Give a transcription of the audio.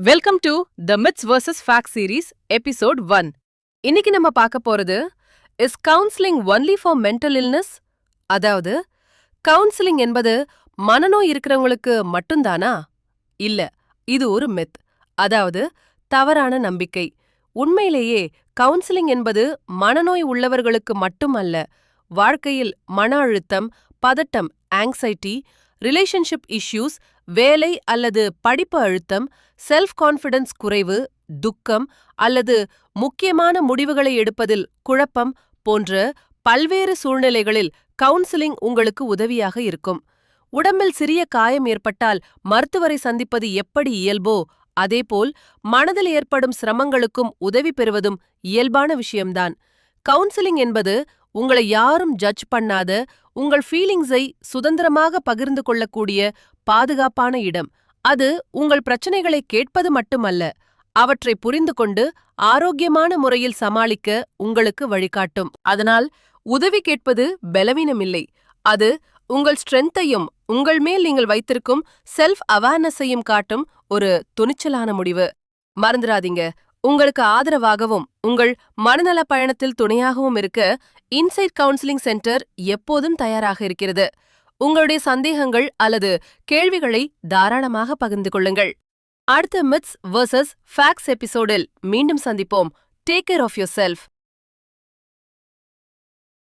Welcome to the myths vs fact series episode 1. இன்னைக்கு நம்ம பார்க்க போறது is counselling only for mental illness? அதாவது கவுன்சிலிங் என்பது மனநோய் இருக்கிறவங்களுக்கு மட்டும்தானா? இல்ல, இது ஒரு மித், அதாவது தவறான நம்பிக்கை. உண்மையிலேயே கவுன்சிலிங் என்பது மனநோய் உள்ளவர்களுக்கு மட்டும் அல்ல. வாழ்க்கையில் மன அழுத்தம், பதட்டம், ஆங்ஸைட்டி, ரிலேஷன்ஷிப் இஷ்யூஸ், வேலை அல்லது படிப்பு அழுத்தம், செல்ஃப் கான்ஃபிடன்ஸ் குறைவு, துக்கம் அல்லது முக்கியமான முடிவுகளை எடுப்பதில் குழப்பம் போன்ற பல்வேறு சூழ்நிலைகளில் கவுன்சிலிங் உங்களுக்கு உதவியாக இருக்கும். உடம்பில் சிறிய காயம் ஏற்பட்டால் மருத்துவரை சந்திப்பது எப்படி இயல்போ அதேபோல் மனதில் ஏற்படும் சிரமங்களுக்கும் உதவி பெறுவதும் இயல்பான விஷயம்தான். கவுன்சிலிங் என்பது உங்களை யாரும் ஜட்ஜ் பண்ணாத, உங்கள் ஃபீலிங்ஸை சுதந்திரமாக பகிர்ந்து கொள்ளக்கூடிய பாதுகாப்பான இடம். அது உங்கள் பிரச்சனைகளை கேட்பது மட்டுமல்ல, அவற்றை புரிந்து கொண்டு ஆரோக்கியமான முறையில் சமாளிக்க உங்களுக்கு வழிகாட்டும். அதனால் உதவி கேட்பது பலவீனமில்லை, அது உங்கள் ஸ்ட்ரென்த்தையும் உங்கள் மேல் நீங்கள் வைத்திருக்கும் செல்ஃப் அவேர்னஸையும் காட்டும் ஒரு துணிச்சலான முடிவு. மறந்துடாதீங்க, உங்களுக்கு ஆதரவாகவும் உங்கள் மனநல பயணத்தில் துணையாகவும் இருக்க இன்சைட் கவுன்சிலிங் சென்டர் எப்போதும் தயாராக இருக்கிறது. உங்களுடைய சந்தேகங்கள் அல்லது கேள்விகளை தாராளமாக பகிர்ந்து கொள்ளுங்கள். அடுத்த மித்ஸ் vs ஃபேக்ட்ஸ் எபிசோடில் மீண்டும் சந்திப்போம். Take care of your self.